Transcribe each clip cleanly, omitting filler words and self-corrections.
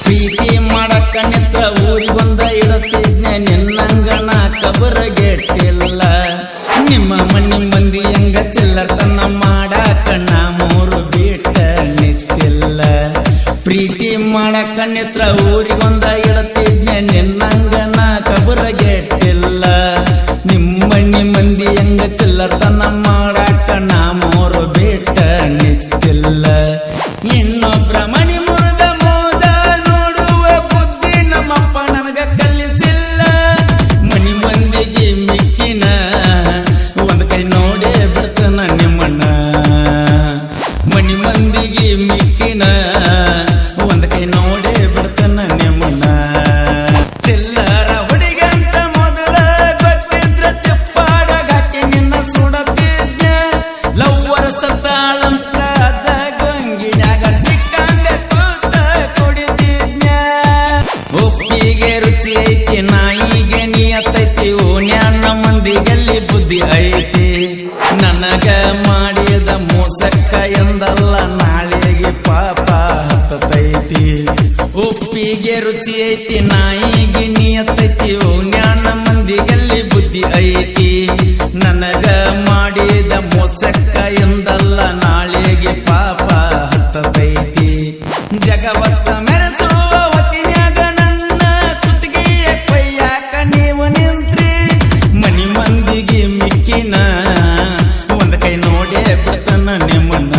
ಪ್ರೀತಿ ಮಾಡಕ್ಕ ನಿತ್ರ ಊರಿಗೊಂದ ಇಡತಿದ್ನೆ ನಿನ್ನಂಗನ ಕಬರಗೆಟ್ಟಿಲ್ಲ ನಿಮ್ಮ ಮಣ್ಣಿ ಮಂದಿ ಹೆಂಗ ಚಿಲ್ಲತನ ಮಾಡಾಕ ನಾ ಮೂರು ಬಿಟ್ಟ ನಿತ್ತಿಲ್ಲ ಪ್ರೀತಿ ಮಾಡಕ್ಕ ನಿತ್ರ ಊರಿಗೊಂದ ಇಡತಿದ್ನೆ ನಿನ್ನಂಗನ ಕಬರಗೆಟ್ಟಿಲ್ಲ ನಿಮ್ಮ ಮಣ್ಣಿ ಮಂದಿ ಹೆಂಗ ಚಿಲ್ಲತನ ಮಾಡಾಕ ನಾ ಮೂರು ಬಿಟ್ಟ ನಿತ್ತಿಲ್ಲ ಇನ್ನೊಬ್ರ ಮಣಿ ಮುರಿದ ಮೋದ ನೋಡುವ ಬುದ್ಧಿ ನಮ್ಮಪ್ಪ ನನಗ ಕಲಿಸಿಲ್ಲ ಮಣಿ ಮಂದಿಗೆ ಮಿಕ್ಕಿನ ಒಂದ್ ಕೈ ನೋಡೇ ಬಿಡ್ತಾನ ನಿಮ್ಮಣ್ಣ ಮಣಿ ಮಂದಿಗೆ ಮಿಕ್ಕಿನ ಒಂದ್ ಕೈ ನೋಡೇ ಬಿಡ್ತಾನ ನಿಮ್ಮಣ್ಣ ಚಿಲ್ಲರ ಹುಡುಗಂತ ಮೊದಲ ಗೊತ್ತಿದ್ರ ಚಪ್ಪಾಡಗ ಹಾಕಿ ನಿನ್ನ ಸುಡತಿದ್ಯ ಲವ್ವರ ಸತ್ತಾಳಂತ ಅದ ಗೊಂಗಿನ್ಯಾಗ ಸಿಕ್ಕಂಗ ಕೂತ ಕುಡಿತಿದ್ಯ ಒಪ್ಪಿಗೆ ರುಚಿ ಐತಿ ನಾಯಿಗೆ ನಿಯತೈತಿ ಓನ್ಯಾನ ಮಂದಿಗಲ್ಲಿ ಬುದ್ಧಿ ಐತಿ ನನಗ ಮಾಡಿದ ಮೋಸಕ್ಕ ಎಂದಲ್ಲ ನಾಳೆಗೆ ಪಾಪ ಹತ್ತೈತಿ ಒಪ್ಪಿಗೆ ರುಚಿ ಐತಿ ನಾಯಿಗೆ ನಿಯತೈತಿ ಓನ್ಯಾನ ಮಂದಿಗಲ್ಲಿ ಬುದ್ಧಿ ಐತಿ ನನಗ ಮಾಡಿದ ಮೋಸಕ್ಕ ಎಂದಲ್ಲ ನಾಳೆಗೆ ಪಾಪ ಹತ್ತೈತಿ ಜಗವತ್ತ ಮೆರೆಸುವ ಹೊತ್ತಿನ್ಯಾಗ ನನ್ನ ಕುತ್ತಿಗೆಯ ಕೈಯಾಕ ನೀವು ನಿಂತ್ರಿ ಮನಿ ಮಂದಿಗೆ ಮಿಕ್ಕಿನ ಒಂದ್ ಕೈ ನೋಡೇ ಬಿಡ್ತಾನ ನಿಮ್ಮನ್ನ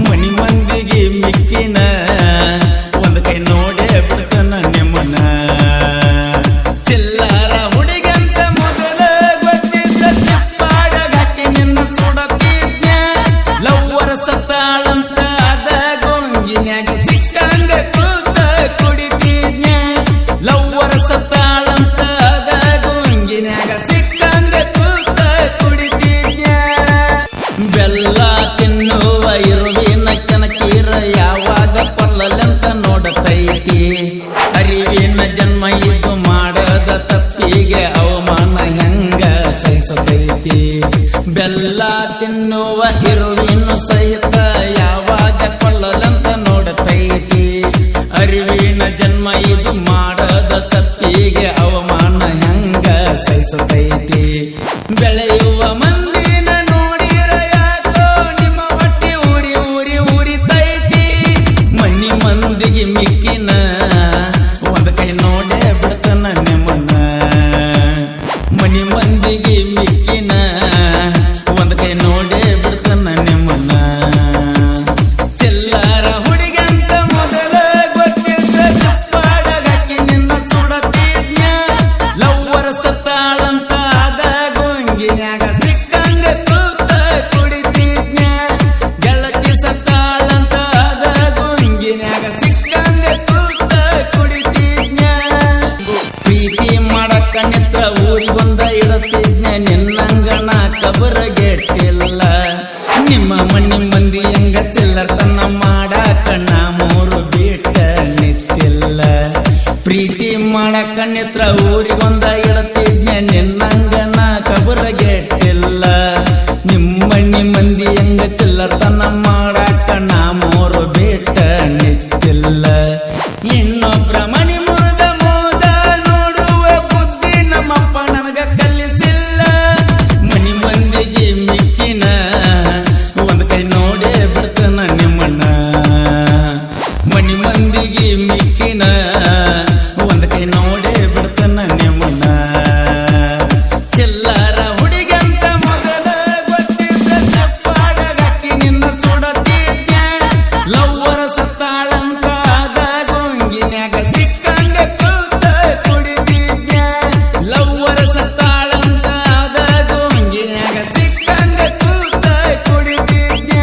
ಮನಿ ಮಂದಿಗೆ ಮಿಕ್ಕಿನ ಒಂದ್ ಕೈ ನೋಡೇ ಬಿಡ್ತಾನ ನಿಮ್ಮನ್ನ ಚಿಲ್ಲರ ಹುಡುಗಂತ ಮೊದಲ ಗೊತ್ತಿದ್ದ ಚಪ್ಪಾಡಗ ಹಾಕಿ ನಿನ್ನ ಸುಡತಿದ್ಯ ಲವ್ವರ ಸತ್ತಾಳಂತ ಅದ ಗೊಂಗಿನ್ಯಾಗ ಸಿಕ್ಕಂಗ ಕೂತ ಕುಡಿತಿದ್ಯ ಲವ್ವರ ಸತ್ತಾಳಂತ ಅದ ಗೊಂಗಿನ್ಯಾಗ ಸಿಕ್ಕಂಗ ಕೂತ ಕುಡಿತಿದ್ಯ ಬೆಲ್ಲ ತಿನ್ನುವ ಇರುವಿನ ಕನಕೀರ ಯಾವಾಗ ಪಲ್ಲಲಂತ ನೋಡತೈತಿ ಅರಿವಿನ ಜನ್ಮ ಇದು ಮಾಡದ ತಪ್ಪಿಗೆ ಅವಮಾನ ಹೆಂಗ ಸಹಿಸತೈತಿ ಬೆಲ್ಲ ತಿನ್ನುವ ಇರುವಿನ ಸಹಿತ ಯಾವಾಗ ಪಲ್ಲಲಂತ ನೋಡತೈತಿ ಅರಿವಿನ ಜನ್ಮ ಇದು ಮಾಡದ ತಪ್ಪಿಗೆ ಅವಮಾನ ಹೆಂಗ ಸಹಿಸತೈತಿ ಬೆಳೆಯುವ ಮಂದಿನ ನೋಡಿರ ಯಾಕೋ ನಿಮ್ಮ ಹೊಟ್ಟೆ ಊರಿ ಊರಿ ಊರಿತೈತಿ ಮನಿ ಮಂದಿಗೆ ಮಿಕ್ಕಿನ ಒಂದ್ ಕೈ ನೋಡೇ ಬಿಡ್ತಾನ ನಿಮ್ಮನ್ನ ಮನಿ ಮಂದಿಗೆ ಮಿಕ್ಕಿನ ಒಂದ್ ಕೈ ನೋಡೇ ಬಿಡ್ತಾನ ನಿಮ್ಮನ್ನ ಚಿಲ್ಲರ ಹುಡುಗಂತ ಮೊದಲ ಗೊತ್ತಿದ್ದ ಚಪ್ಪಾಡಗ ಹಾಕಿ ನಿನ್ನ ಸುಡತಿದ್ಯ ಲವ್ವರ ಸತ್ತಾಳಂತ ಅದ ಗೊಂಗಿನ್ಯಾಗ ಸಿಕ್ಕಂಗ ಕೂತ ಕುಡಿತಿದ್ಯ ಗೆಳತಿ ಸತ್ತಾಳಂತ ಅದ ಗೊಂಗಿನ್ಯಾಗ ಸಿಕ್ಕಂಗ ಕೂತ ಕುಡಿತಿದ್ಯ ಪ್ರೀತಿ ಮಾಡಕ್ಕ ನಿತ್ರ ಊರಿಗೊಂದ ಇಡತಿದ್ನ ನಿನ್ನಂಗನ ಕಬರಗೆಟ್ಟಿಲ್ಲ ನಿಮ್ಮ ಮಣ್ಣಿ ಮಂದಿ ಹೆಂಗ ಚಿಲ್ಲತನ ಮಾಡಾಕ ನಾ ಮೂರು ಬಿಟ್ಟ ನಿತ್ತಿಲ್ಲ ಪ್ರೀತಿ ಮಾಡಕ್ಕ ನಿತ್ರ ಊರಿಗೊಂದ ಇಡತಿದ್ನ ನಿನ್ನಂಗನ ಕಬರಗೆಟ್ಟಿಲ್ಲ ನಿಮ್ಮ ಮಣ್ಣಿ ಮಂದಿ ಹೆಂಗ ಚಿಲ್ಲತನ ಮಾಡಾಕ ನಾ ಮೂರು ಬಿಟ್ಟ ನಿತ್ತಿಲ್ಲ ಇನ್ನೊಬ್ರ ಮಣಿ ಮುರಿದ ಮೋದ ನೋಡುವ ಬುದ್ಧಿ ನಮ್ಮಪ್ಪ ನನಗ ಕಲಿಸಿಲ್ಲ ಮನಿ ಮಂದಿಗೆ ಮಿಕ್ಕಿನ ಒಂದ್ ಕೈ ನೋಡೇ ಬಿಡ್ತಾನ ನಿಮ್ಮಣ್ಣ ಮನಿ ಮಂದಿಗೆ ಮಿಕ್ಕಿನ ಒಂದ್ ಕೈ ನೋಡೇ ಬಿಡ್ತಾನ ನಿಮ್ಮಣ್ಣ ಚಿಲ್ಲರ ಹುಡುಗಂತ ಮೊದಲ ಗೊತ್ತಿದ್ದ ಚಪ್ಪಾಡಗ ಹಾಕಿ ನಿನ್ನ ಸುಡತಿದ್ಯ ಲವ್ವರ ಸತ್ತಾಳಂತ ಅದ ಗೊಂಗಿನ್ಯಾಗ ಸಿಕ್ಕಂಗ ಕೂತ ಕುಡಿತಿದ್ಯ ಲವ್ವರ ಸತ್ತಾಳಂತ ಅದ ಗೊಂಗಿನ್ಯಾಗ ಸಿಕ್ಕಂಗ ಕೂತ ಕುಡಿತಿದ್ಯ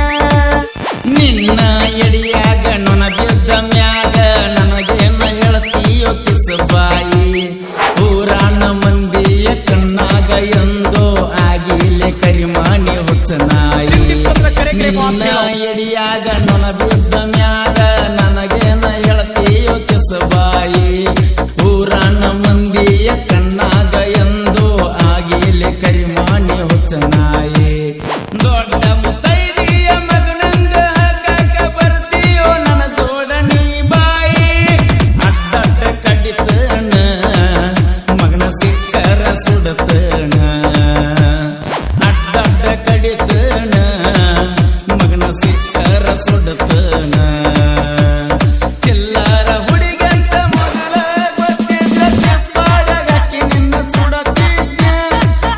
ನಿನ್ನ ಎಡಿಯಾಗ ನೊನ ಬಿದ್ದ ಮ್ಯಾಗ ನನಗೇನ ಹೇಳ್ತೀಯೋ ಕಿಸಬಾಯಿ ಊರಾನ ಮಂದಿಯ ಕಣ್ಣಾಗ ಎಂದೋ ಆಗಿಲೆ ಕರಿಮಾನಿ ಹುಚ್ಚನಾಯಿ ನಿನ್ನ ಎಡಿಯಾಗ ನೊನ ಬಿದ್ದ ಮ್ಯಾಗ ನನಗೇನ ಹೇಳ್ತೀಯೋ ಕಿಸಬಾಯಿ ಊರಾನ ಮಂದಿಯ ಕಣ್ಣಾಗ ಎಂದೋ ಆಗಿಲೆ ಕರಿಮಾನಿ ಹುಚ್ಚನಾಯಿ ದೊಡ್ಡ ಮುತ್ತೈದಿಯ ಮಗನಂಗ ಹಾಕಾಕ ಬರ್ತೀಯೋ ನನ್ನ ಜೋಡ ನೀ ಬಾ ಸುಡುತ್ತನ ಚಿಲ್ಲರ ಹುಡುಗಂತ ಮೊದಲ ಗೊತ್ತಿದ್ರ ಚಪ್ಪಾಡಗಕ್ಕಿ ನಿನ್ನ ಸುಡತಿದ್ನ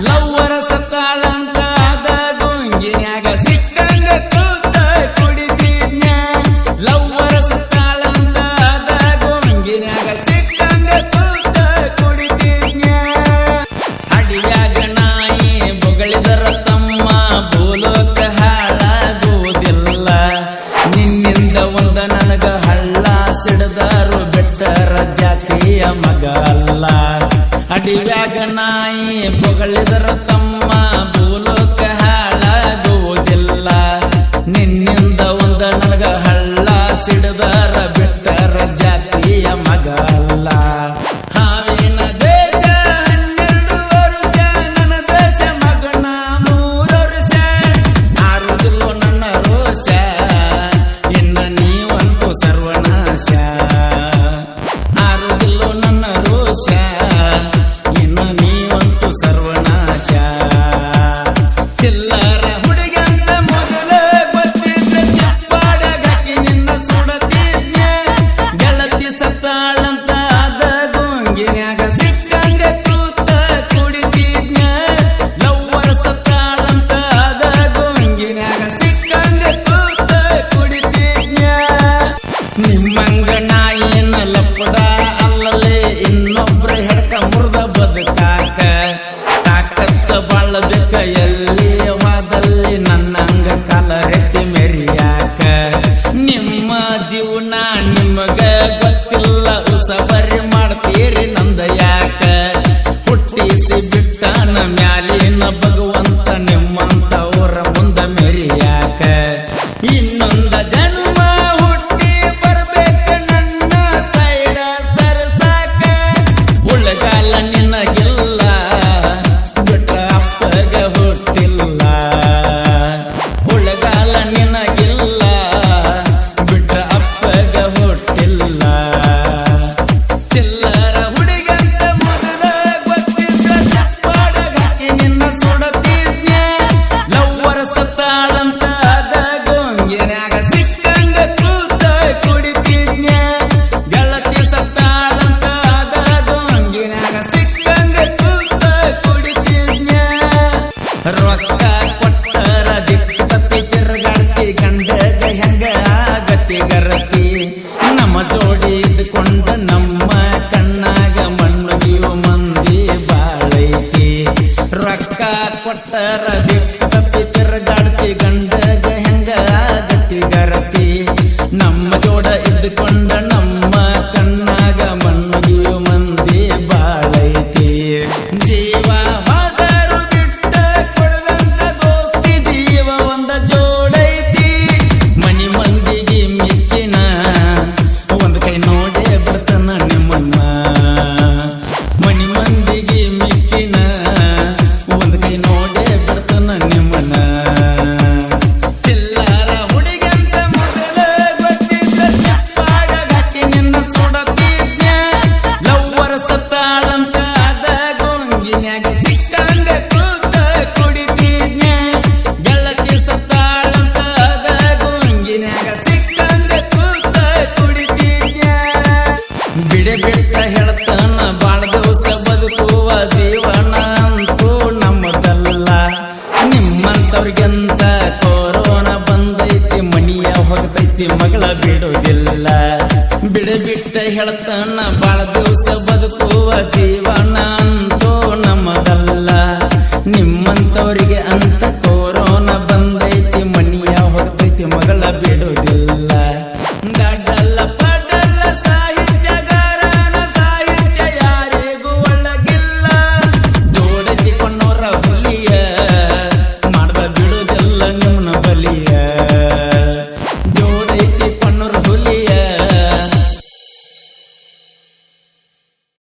ಲವ್ವರ ಸತ್ತಾಳಂತ ಅದ ಗೊಂಗಿನ್ಯಾಗ ಸಿಕ್ಕಂಗ ಕೂತ ಕುಡಿತಿದ್ನ ಲವ್ವರ ಸತ್ತಾಳಂತ ಅದ ಗೊಂಗಿನ್ಯಾಗ ಸಿಕ್ಕಂಗ ಕೂತ ಕುಡಿತಿದ್ನ ಅಡಿಯಾಗ ನಾಯಿ ಬೊಗಳಿದರ ತಮ್ಮ ಭೂಲೋಕ ಹಾಳಾಗುವುದಿಲ್ಲ ನಿನ್ನಿಂದ ಒಂದ ನನಗ ಹಳ್ಳ ಸಿಡದಾರು ಬೆಟ್ಟರ ಜಾತಿಯ ಮಗ ಅಲ್ಲ ಅಡಿಯಾಗ ನಾಯಿ ಬೊಗಳಿದರ ತಮ್ಮ ಭೂಲೋಕ ಹಾಳಾಗುವುದಿಲ್ಲ ನಿನ್ನಿಂದ ಒಂದ ನನಗ ಹಳ್ಳ ಸಿಡದಾರ ಬೆಟ್ಟರ ಜಾತಿಯ ಮಗ ಅಲ್ಲ ಹಾವಿನ ದೇಶ 12 ವರ್ಷ ನನ್ನ ದೇಶ ಮಗನ 3 ವರ್ಷ ಆರುದಿಲ್ಲೋ ನನ್ನ ರೋಷ ಇನ್ನ ನೀವಂತೂ ಸರ್ವನಾಶ ಆರುದಿಲ್ಲೋ ನನ್ನ ರೋಷ ಇನ್ನ ನೀವಂತೂ ಸರ್ವನಾಶ ಚಿಲ್ಲರ ಹುಡುಗಂತ ಮೊದಲ ಗೊತ್ತಿದ್ದ ಚಪ್ಪಾಡಗಕ್ಕಿ ನಿನ್ನ ಸುಡತಿದ್ನ ಗೆಳತಿ ಸತ್ತಾಳಂತ ಅದ ಗೊಂಗಿನ್ಯಾಗ ಸಿಕ್ಕಂಗ ಕೂತ ಕುಡಿತಿದ್ನ ಲವ್ವರ ಸತ್ತಾಳಂತ ಅದ ಗೊಂಗಿನ್ಯಾಗ ಸಿಕ್ಕಂಗ ಕೂತ ಕುಡಿತಿದ್ನ ನಿಮ್ಮಂಗ ನಾಯಿನ ಲಪ್ಪಡ ಅಲ್ಲಲೇ ಇನ್ನೊಬ್ರ ಹೆಡ್ಕ ಮುರ್ದ ಬದುಕಾಕ ತಾಕತ್ತ ಬಾಳಬೇಕ ಎಲ್ಲಿ ವಾದಲ್ಲಿ ನನ್ನಂಗ ಕಾಲರೆತ್ತಿ ಮೆರಿಯಾಕ ನಿಮ್ಮ ಜೀವನ ನಿಮಗ ಗೊತ್ತಿಲ್ಲ ಉಸಬರಿ ಮಾಡ್ತೀರಿ ನಂದ ಯಾಕ ಹುಟ್ಟಿಸಿ ಬಿಟ್ಟನ ಮ್ಯಾಲಿನ ಭಗವಂತ ನಿಮ್ಮಂತವರ ಮುಂದ ಮೆರಿಯಾಕ ಇನ್ನೊಂದ ಜನ್ಮ ಹುಟ್ಟಿ ಬರ್ಬೇಕ ನನ್ನ ಸೈಡ ಸರಸಾಕ ಉಳಗಾಲ ನಿನಗಿಲ್ಲ ಬಿಟ್ಟ ಅಪ್ಪಗ ಹುಟ್ಟಿಲ್ಲ ಉಳಗಾಲ ನಿನಗಿಲ್ಲ ಬಿಟ್ಟ ಅಪ್ಪಗ ಹುಟ್ಟಿಲ್ಲ ಚಿಲ್ಲರ ಹುಡುಗಂತ ಮೊದಲ ಗೊತ್ತಿದ್ದ ಚಪ್ಪಾಡಗಕ್ಕಿ ನಿನ್ನ ಸುಡತಿದ್ನ ಲವ್ವರ ಸತ್ತಾಳಂತ ಅದ ಗೊಂಗಿನ್ಯಾಗ ಸಿಕ್ಕಂಗ ಕೂತ ಕುಡಿತಿದ್ನ ಗೆಳತಿ ಸತ್ತಾಳಂತ ಅದ ಗೊಂಗಿನ್ಯಾಗ ಸಿಕ್ಕಂಗ ಕೂತ ಕುಡಿತಿದ್ನ ರೊಕ್ಕ ಕೊಟ್ಟರ ದಿಕ್ಕಿ ತಿರುಗಾಡ್ತಿ ಗಂಡಗ ಹೆಂಗ ಆಗತಿ ಗರತಿ ನಮ್ಮ ಜೋಡಿ ಇದ್ಕೊಂಡ ನಮ್ಮ ಕಣ್ಣಾಗ ಮಣ್ಣಗಿಯು ಮಂದಿ ಬಾಳೈತಿ ರೊಕ್ಕ ಕೊಟ್ಟರ ದಿಕ್ಕಿ ತಿರುಗಾಡ್ತಿ ಗಂಡಗ ಹೆಂಗ ಆಗತಿ ಗರತಿ ನಮ್ಮ ಜೋಡ ಇದ್ಕೊಂಡ ನಮ್ಮ ಕಣ್ಣಾಗ ಮಣ್ಣಗಿಯು ಮಂದಿ ಬಾಳೈತಿ ಜೀವ ಹೋದರು ಬಿಟ್ಟ ಕೊಡದಂತ ದೋಸ್ತಿ ಜೀವ ಒಂದ ಜೋಡೈತಿ ಮನಿ ಮಂದಿಗೆ ಮಿಕ್ಕಿನ ಒಂದ್ ಕೈ ನೋಡೇ ಬಿಡ್ತಾನ ನಿಮ್ಮನ್ನ ಮನಿ ಮಂದಿಗೆ ಮಿಕ್ಕಿನ ಒಂದ್ ಕೈ ನೋಡೇ ಬಿಡ್ತಾನ ನಿಮ್ಮನ್ನ ಚಿಲ್ಲರ ಹುಡುಗಂತ ಮೊದಲ ಗೊತ್ತಿದ್ದ ಚಪ್ಪಾಡಗಕ್ಕಿ ನಿನ್ನ ಸುಡತಿದ್ನ ಲವ್ವರ ಸತ್ತಾಳಂತ ಅದ ಗೊಂಗಿನ್ಯಾಗ ಸಿಕ್ಕಂಗ ಕೂತ ಕುಡಿತಿದ್ನ ಗೆಳತಿ ಸತ್ತಾಳಂತ ಅದ ಗೊಂಗಿನ್ಯಾಗ ಸಿಕ್ಕಂಗ ಕೂತ ಕುಡಿತಿದ್ನ ಬಿಡೆ ಬಿಟ್ಟ ಹೇಳ್ತಾನ ಬಾಳ ದಿವಸ ಬದುಕುವ ಜೀವನ ಅಂತೂ ನಮ್ಮದಲ್ಲ ನಿಮ್ಮಂತವ್ರಿಗಂತ ಕೊರೋನಾ ಬಂದೈತಿ ಮನಿಯ ಹೋಗ್ತೈತಿ ಮಗಳ ಬಿಡುವುದಿಲ್ಲ ಬಿಡೆ ಬಿಟ್ಟ ಹೇಳ್ತಾನ ಬಾಳ ದಿವಸ ಬದುಕುವ ಜೀವನ ಅಂತೂ ನಮ್ಮದಲ್ಲ ನಿಮ್ಮಂತವರಿಗೆ ಅಂತ